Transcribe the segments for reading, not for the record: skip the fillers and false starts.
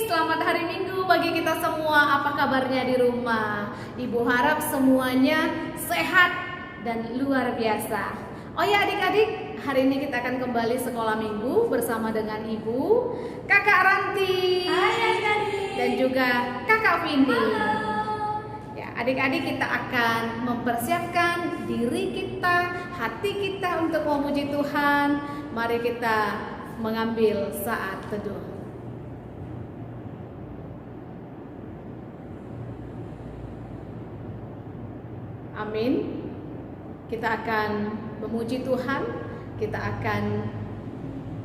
selamat hari Minggu bagi kita semua. Apa kabarnya di rumah? Ibu harap semuanya sehat dan luar biasa. Oh ya adik-adik, hari ini kita akan kembali sekolah minggu bersama dengan Ibu, Kakak Ranti. Hai adik-adik. Dan juga Kakak Vindi. Halo. Ya, adik-adik kita akan mempersiapkan diri kita, hati kita untuk memuji Tuhan. Mari kita mengambil saat teduh. Amin. Kita akan memuji Tuhan, kita akan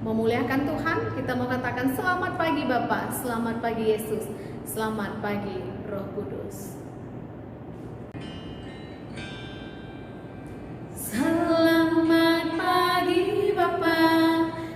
memuliakan Tuhan. Kita mengatakan selamat pagi Bapa, selamat pagi Yesus, selamat pagi Roh Kudus. Selamat pagi Bapa,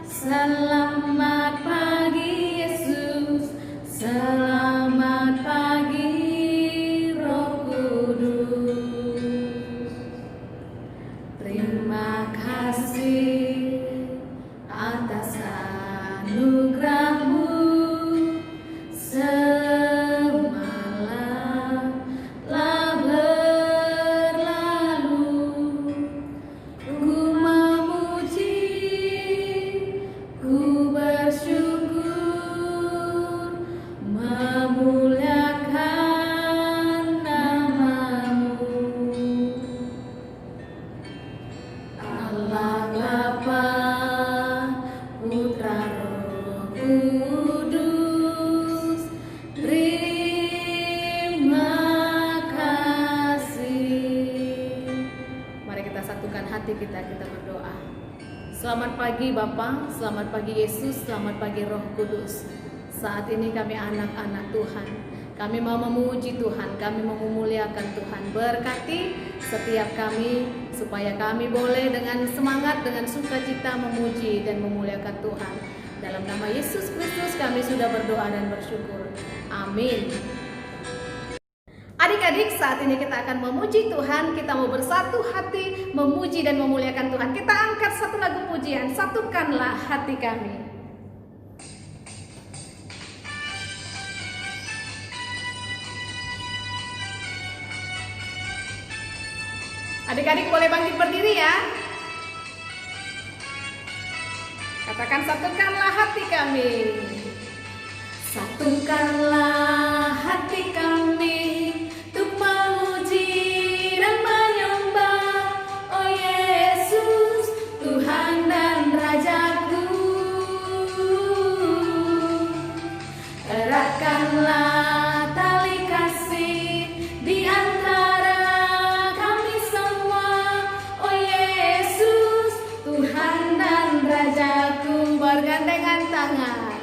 selamat pagi Yesus, selamat pagi Roh Kudus. Terima kasih atas anugerah-Mu semalam telah berlalu. Ku memuji, ku bersyukur, memuliakan nama-Mu. Allah Bapa, Putra Roh Kudus, terima kasih. Mari kita satukan hati kita berdoa. Selamat pagi Bapa, selamat pagi Yesus, selamat pagi Roh Kudus. Saat ini kami anak-anak Tuhan, kami mau memuji Tuhan, kami mau memuliakan Tuhan. Berkati setiap kami supaya kami boleh dengan semangat, dengan sukacita memuji dan memuliakan Tuhan. Dalam nama Yesus Kristus kami sudah berdoa dan bersyukur. Amin. Adik-adik, saat ini kita akan memuji Tuhan. Kita mau bersatu hati memuji dan memuliakan Tuhan. Kita angkat satu lagu pujian, satukanlah hati kami. Adik-adik boleh bangkit berdiri ya. Katakan satukanlah hati kami. Satukanlah hati kami untuk memuji dan menyembah Oh Yesus, Tuhan dan Rajaku. Eratkanlah tali kasih di antara kami semua Oh Yesus, Tuhan dan Rajaku. Bergandengan tangan,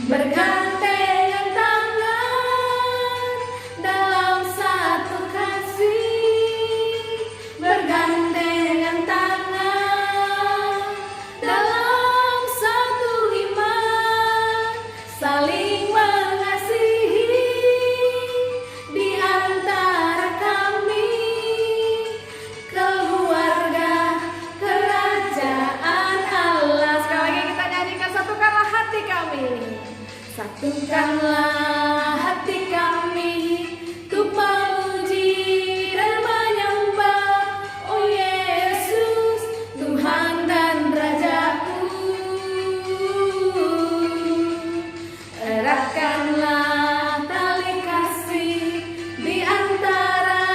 bergandengan tangan dalam satu kasih, bergandengan tangan dalam satu iman, saling mengasihi di antara kami, keluarga kerajaan Allah. Sekali lagi kita nyanyikan, satukanlah hati kami. Satukanlah hati kami untuk memuji dan menyembah Oh Yesus, Tuhan dan Rajaku. Eratkanlah tali kasih di antara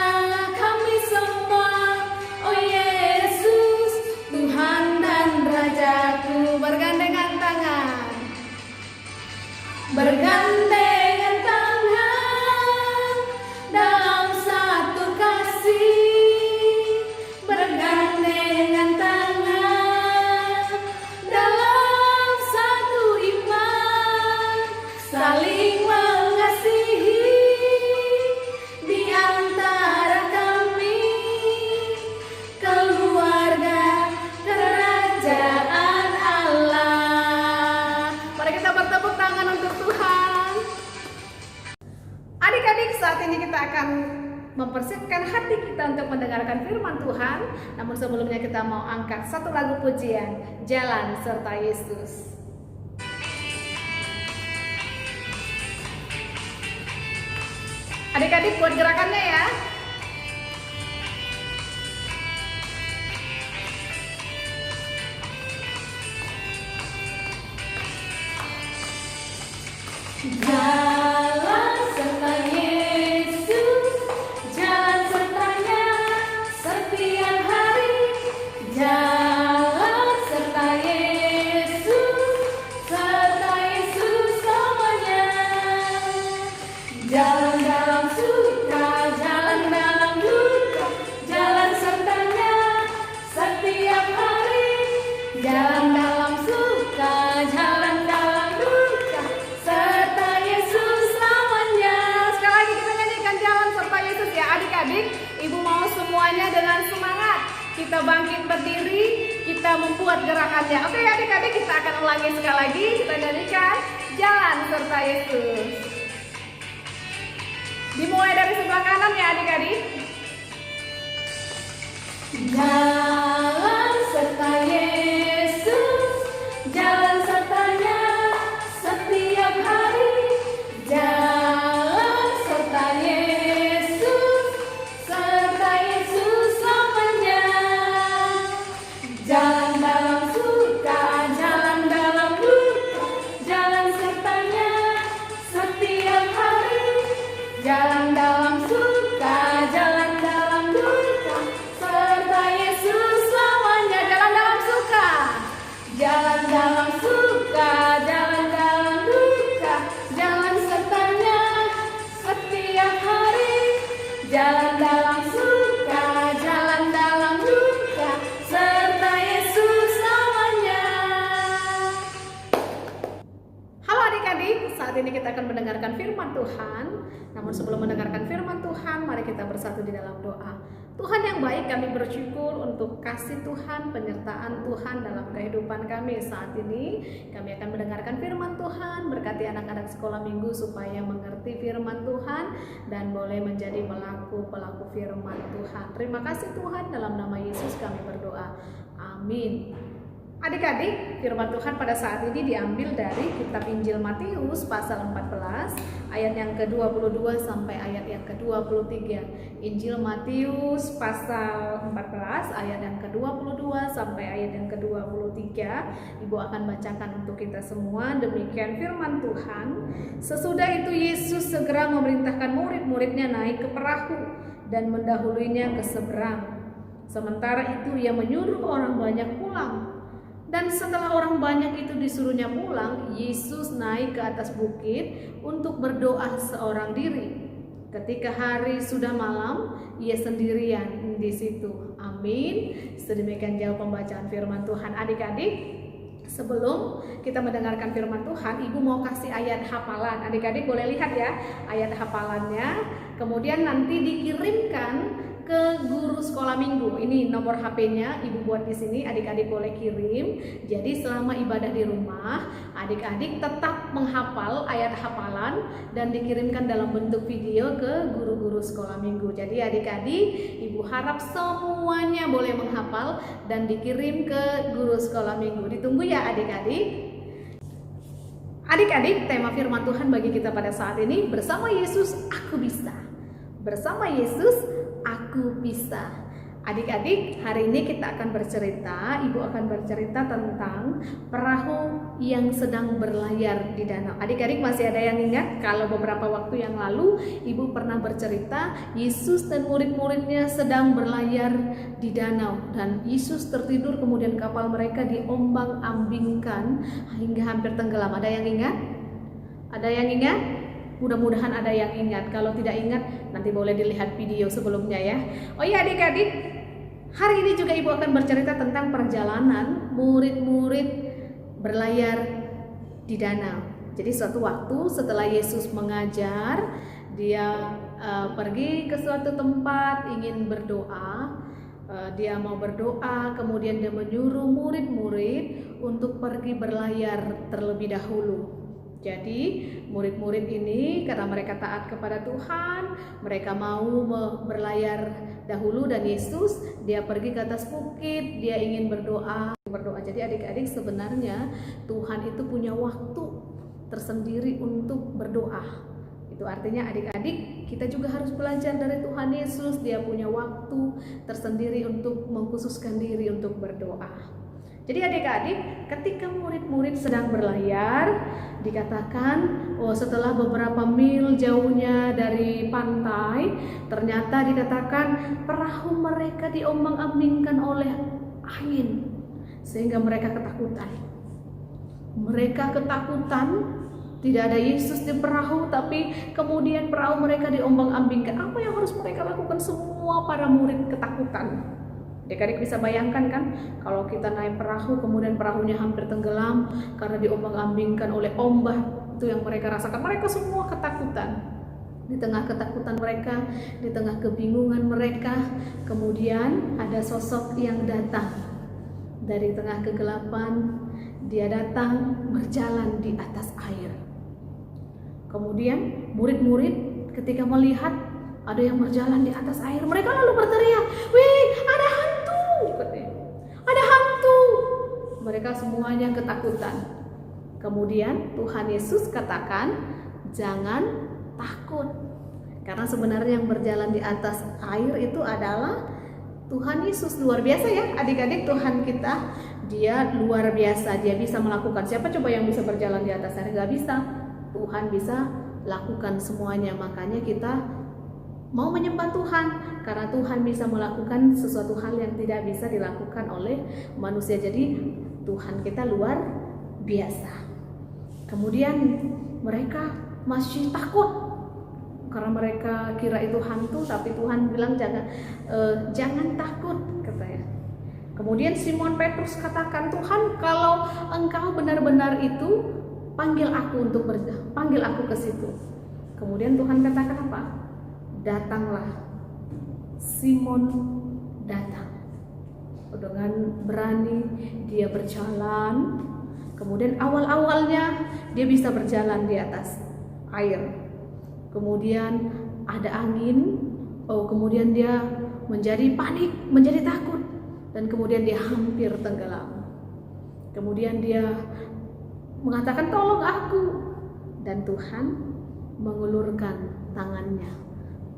kami semua Oh Yesus, Tuhan dan Rajaku. Bergandengan tangan, bergandengan tangan dalam satu kasih, bergandengan tangan dalam satu iman, saling mengasihi di antara kami, keluarga kerajaan Allah. Mari kita bertepuk tangan untuk Tuhan. Adik-adik, saat ini kita akan mempersiapkan hati kita untuk mendengarkan firman Tuhan. Namun sebelumnya kita mau angkat satu lagu pujian, Jalan Serta Yesus. Adik-adik buat gerakannya ya. Jalan serta Yesus, jalan sertanya setiap hari. Jalan serta Yesus selamanya. Jalan dalam suka, jalan dalam duka, jalan sertanya setiap hari. Jalan dalam suka, jalan dalam duka, serta Yesus selamanya. Sekali lagi kita nyanyikan jalan serta Yesus ya adik-adik. Ibu mau semuanya dengan semangat. Kita bangkit berdiri, kita membuat gerakannya. Oke adik-adik, kita akan ulangi sekali lagi. Kita nyanyikan jalan serta Yesus. Dimulai dari sebelah kanan ya adik-adik. Jalan serta Yesus, jalan sertanya setiap hari. Jalan serta Yesus selamanya. Jalan dalam suka, jalan dalam duka, jalan sertanya setiap hari. Jalan dalam suka, jalan dalam duka, serta Yesus selamanya. Jalan dalam suka, jalan dalam suka, jalan dalam duka, jalan sertanya setiap hari. Jalan dalam suka, jalan dalam duka, serta Yesus selamanya. Halo adik-adik, saat ini kita akan mendengarkan firman Tuhan. Namun sebelum mendengarkan firman Tuhan, mari kita bersatu di dalam doa. Tuhan yang baik, kami bersyukur untuk kasih Tuhan, penyertaan Tuhan dalam kehidupan kami saat ini. Kami akan mendengarkan firman Tuhan, berkati anak-anak sekolah minggu supaya mengerti firman Tuhan dan boleh menjadi pelaku-pelaku firman Tuhan. Terima kasih Tuhan, dalam nama Yesus kami berdoa. Amin. Adik-adik, firman Tuhan pada saat ini diambil dari kitab Injil Matius pasal 14 ayat yang ke-22 sampai ayat yang ke-23. Injil Matius pasal 14 ayat yang ke-22 sampai ayat yang ke-23. Ibu akan bacakan untuk kita semua. Demikian firman Tuhan. Sesudah itu Yesus segera memerintahkan murid-muridnya naik ke perahu dan mendahuluinya ke seberang. Sementara itu ia menyuruh orang banyak pulang. Dan setelah orang banyak itu disuruhnya pulang, Yesus naik ke atas bukit untuk berdoa seorang diri. Ketika hari sudah malam, ia sendirian di situ. Amin. Sedemikian jauh pembacaan firman Tuhan. Adik-adik, sebelum kita mendengarkan firman Tuhan, Ibu mau kasih ayat hafalan. Adik-adik boleh lihat ya ayat hafalannya. Kemudian nanti dikirimkan ke guru sekolah minggu. Ini nomor HP-nya Ibu buat di sini, adik-adik boleh kirim. Jadi selama ibadah di rumah, adik-adik tetap menghafal ayat hafalan dan dikirimkan dalam bentuk video ke guru-guru sekolah minggu. Jadi adik-adik, Ibu harap semuanya boleh menghafal dan dikirim ke guru sekolah minggu. Ditunggu ya adik-adik. Adik-adik, tema firman Tuhan bagi kita pada saat ini, bersama Yesus aku bisa. Bersama Yesus aku bisa. Adik-adik, hari ini kita akan bercerita, Ibu akan bercerita tentang perahu yang sedang berlayar di danau. Adik-adik masih ada yang ingat kalau beberapa waktu yang lalu Ibu pernah bercerita Yesus dan murid-muridnya sedang berlayar di danau dan Yesus tertidur, kemudian kapal mereka diombang-ambingkan hingga hampir tenggelam. Ada yang ingat? Ada yang ingat? Mudah-mudahan ada yang ingat. Kalau tidak ingat, nanti boleh dilihat video sebelumnya ya. Oh iya adik-adik, hari ini juga Ibu akan bercerita tentang perjalanan murid-murid berlayar di danau. Jadi suatu waktu setelah Yesus mengajar, dia pergi ke suatu tempat ingin berdoa. Dia mau berdoa, kemudian dia menyuruh murid-murid untuk pergi berlayar terlebih dahulu. Jadi murid-murid ini karena mereka taat kepada Tuhan, mereka mau berlayar dahulu dan Yesus dia pergi ke atas bukit, dia ingin berdoa. Jadi adik-adik, sebenarnya Tuhan itu punya waktu tersendiri untuk berdoa. Itu artinya adik-adik kita juga harus belajar dari Tuhan Yesus. Dia punya waktu tersendiri untuk mengkhususkan diri untuk berdoa. Jadi adik-adik, ketika murid-murid sedang berlayar, dikatakan setelah beberapa mil jauhnya dari pantai, ternyata dikatakan perahu mereka diombang-ambingkan oleh angin, sehingga mereka ketakutan. Mereka ketakutan, tidak ada Yesus di perahu, tapi kemudian perahu mereka diombang-ambingkan. Apa yang harus mereka lakukan? Semua para murid ketakutan. Adik-adik bisa bayangkan kan, kalau kita naik perahu kemudian perahunya hampir tenggelam karena diombang-ambingkan oleh ombak. Itu yang mereka rasakan. Mereka semua ketakutan. Di tengah ketakutan mereka, di tengah kebingungan mereka, kemudian ada sosok yang datang dari tengah kegelapan. Dia datang berjalan di atas air. Kemudian murid-murid ketika melihat ada yang berjalan di atas air, mereka lalu berteriak, "Wih, ada hantu!" Ada hantu. Mereka semuanya ketakutan. Kemudian Tuhan Yesus katakan, "Jangan takut." Karena sebenarnya yang berjalan di atas air itu adalah Tuhan Yesus. Luar biasa ya adik-adik, Tuhan kita dia luar biasa. Dia bisa melakukan. Siapa coba yang bisa berjalan di atas air? Gak bisa. Tuhan bisa lakukan semuanya. Makanya kita mau menyembah Tuhan, karena Tuhan bisa melakukan sesuatu hal yang tidak bisa dilakukan oleh manusia. Jadi Tuhan kita luar biasa. Kemudian mereka masih takut karena mereka kira itu hantu, tapi Tuhan bilang jangan takut, katanya. Kemudian Simon Petrus katakan, "Tuhan, kalau Engkau benar-benar itu, panggil aku ke situ." Kemudian Tuhan katakan apa? "Datanglah." Simon datang. Dengan berani dia berjalan. Kemudian awal-awalnya dia bisa berjalan di atas air. Kemudian ada angin. Kemudian dia menjadi panik, menjadi takut, dan kemudian dia hampir tenggelam. Kemudian dia mengatakan, "Tolong aku." Dan Tuhan mengulurkan tangannya.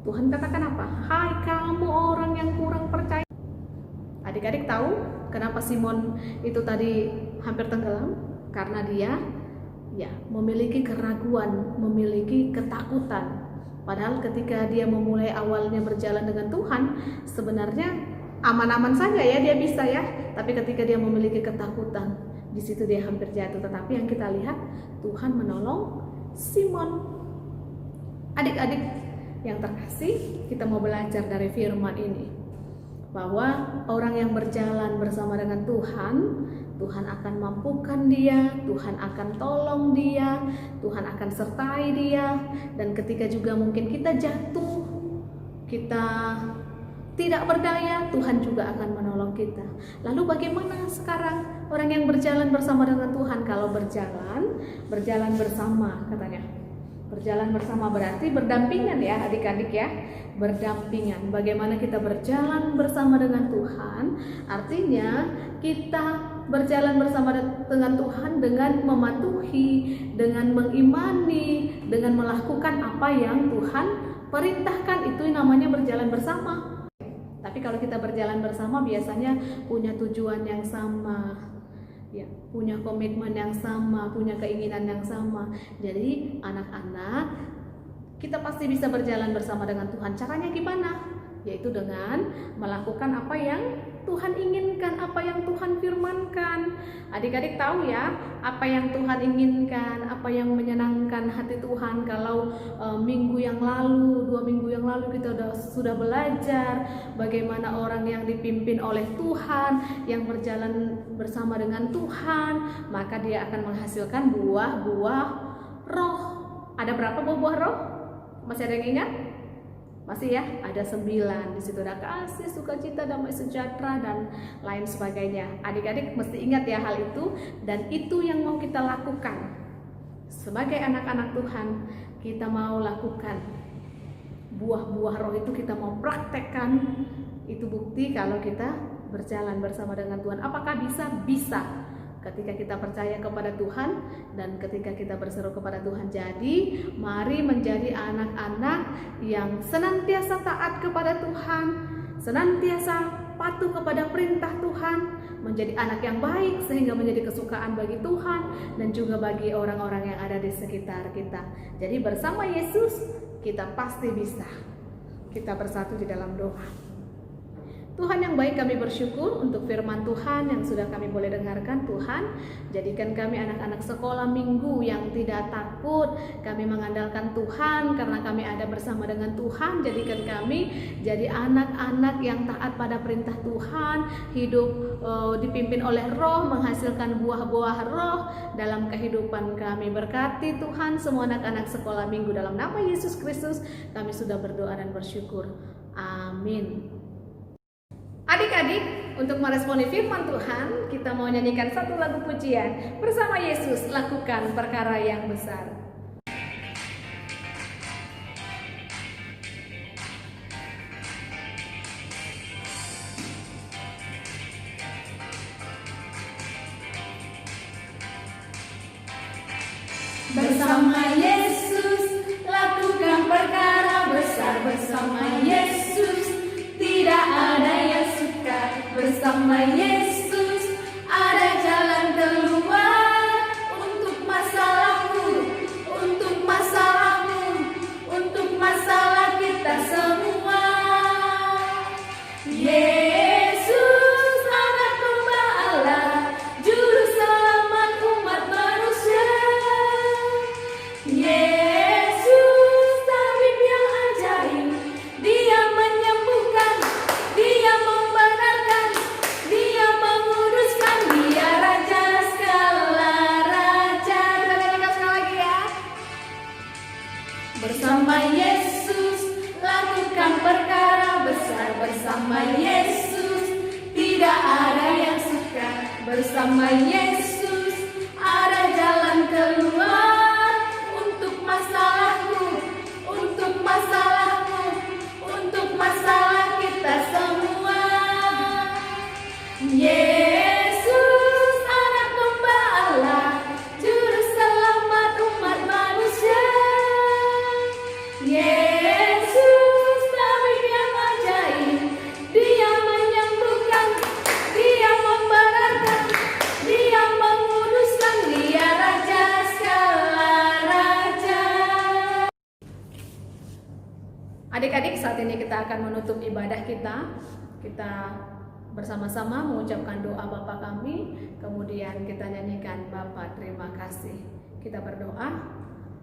Tuhan katakan apa? "Hai kamu orang yang kurang percaya." Adik-adik tahu kenapa Simon itu tadi hampir tenggelam? Karena dia memiliki keraguan, memiliki ketakutan. Padahal ketika dia memulai awalnya berjalan dengan Tuhan, sebenarnya aman-aman saja ya, dia bisa ya. Tapi ketika dia memiliki ketakutan, di situ dia hampir jatuh. Tetapi yang kita lihat, Tuhan menolong Simon. Adik-adik yang terkasih, kita mau belajar dari firman ini bahwa orang yang berjalan bersama dengan Tuhan, Tuhan akan mampukan dia, Tuhan akan tolong dia, Tuhan akan sertai dia. Dan ketika juga mungkin kita jatuh, kita tidak berdaya, Tuhan juga akan menolong kita. Lalu bagaimana sekarang orang yang berjalan bersama dengan Tuhan? Kalau berjalan bersama katanya. Berjalan bersama berarti berdampingan ya adik-adik ya. Berdampingan. Bagaimana kita berjalan bersama dengan Tuhan? Artinya kita berjalan bersama dengan Tuhan dengan mematuhi, dengan mengimani, dengan melakukan apa yang Tuhan perintahkan. Itu namanya berjalan bersama. Tapi kalau kita berjalan bersama biasanya punya tujuan yang sama, ya, punya komitmen yang sama, punya keinginan yang sama. Jadi anak-anak, kita pasti bisa berjalan bersama dengan Tuhan. Caranya gimana? Yaitu dengan melakukan apa yang Tuhan inginkan, apa yang Tuhan firmankan. Adik-adik tahu ya, apa yang Tuhan inginkan, apa yang menyenangkan hati Tuhan. Kalau minggu yang lalu, 2 minggu yang lalu kita sudah belajar bagaimana orang yang dipimpin oleh Tuhan, yang berjalan bersama dengan Tuhan, maka dia akan menghasilkan buah-buah roh. Ada berapa buah-buah roh? Masih ada yang ingat? Masih ya, ada 9. Di situ ada kasih, sukacita, damai sejahtera, dan lain sebagainya. Adik-adik mesti ingat ya hal itu, dan itu yang mau kita lakukan. Sebagai anak-anak Tuhan, kita mau lakukan buah-buah roh itu, kita mau praktekkan. Itu bukti kalau kita berjalan bersama dengan Tuhan. Apakah bisa? Bisa. ketika kita percaya kepada Tuhan dan ketika kita berseru kepada Tuhan. Jadi mari menjadi anak-anak yang senantiasa taat kepada Tuhan, senantiasa patuh kepada perintah Tuhan, menjadi anak yang baik sehingga menjadi kesukaan bagi Tuhan dan juga bagi orang-orang yang ada di sekitar kita. Jadi bersama Yesus kita pasti bisa. Kita bersatu di dalam doa. Tuhan yang baik, kami bersyukur untuk firman Tuhan yang sudah kami boleh dengarkan. Tuhan, jadikan kami anak-anak sekolah minggu yang tidak takut. Kami mengandalkan Tuhan karena kami ada bersama dengan Tuhan. Jadikan kami jadi anak-anak yang taat pada perintah Tuhan, hidup dipimpin oleh Roh, menghasilkan buah-buah Roh dalam kehidupan kami. Berkati Tuhan semua anak-anak sekolah minggu, dalam nama Yesus Kristus kami sudah berdoa dan bersyukur. Amin. Adik-adik, untuk meresponi firman Tuhan, kita mau nyanyikan satu lagu pujian. Bersama Yesus lakukan perkara yang besar. Bersama Yesus lakukan perkara besar. Bersama Yesus tidak ada yang suka. Bersama Yesus ada jalan keluar untuk masalahmu, untuk masalahmu, untuk masalah kita semua. Yesus anak domba Allah, juru selamat umat manusia. Yesus tabib yang ajaib, Dia menyembuhkan, Dia membenarkan, Dia menguduskan, Dia Raja segala raja. Kita nyanyikan sekali lagi ya. Bersama Yesus lakukan perkara besar. Bersama Yesus tidak ada yang suka. Bersama Yesus ada jalan keluar untuk masalahmu, untuk masalahmu, untuk masalah kita semua. Yesus anak domba Allah, juru selamat umat manusia. Yesus tabib yang ajaib, Dia menyembuhkan, Dia membenarkan, Dia menguduskan, Dia Raja segala raja. Adik-adik, saat ini kita akan menutup ibadah kita. Kita bersama-sama mengucapkan doa Bapa kami, kemudian kita nyanyikan Bapa terima kasih. Kita berdoa.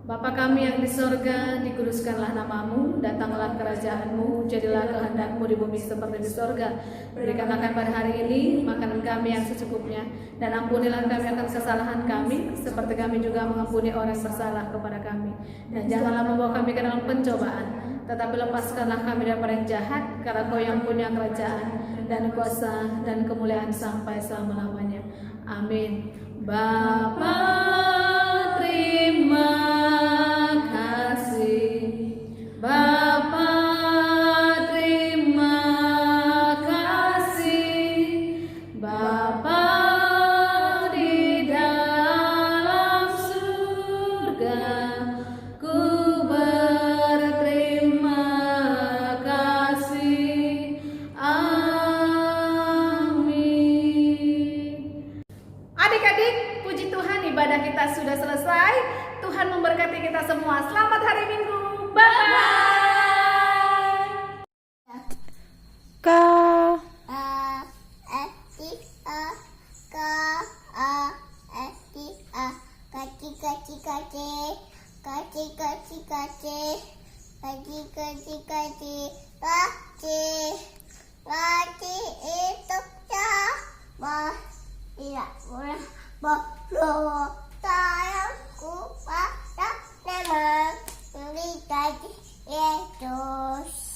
Bapa kami yang di sorga, dikuduskanlah namamu, datanglah kerajaanmu, jadilah kehendakmu di bumi seperti di sorga. Berikan makan pada hari ini makanan kami yang secukupnya, dan ampunilah kami akan kesalahan kami, seperti kami juga mengampuni orang yang bersalah kepada kami. Dan janganlah membawa kami ke dalam pencobaan, tetapi lepaskanlah kami daripada yang jahat, karena Kau yang punya kerajaan dan kuasa dan kemuliaan sampai selama-lamanya. Amin. Bapa terima kasih, Bapa terima kasih, Bapa di dalam surga, ku berterima kasih. Amin. Adik-adik, puji Tuhan, ibadah kita sudah selesai. Tuhan memberkati kita semua. Selamat hari Minggu. Bye-bye. Tidak boleh berdoa sayangku pada nama Yesus.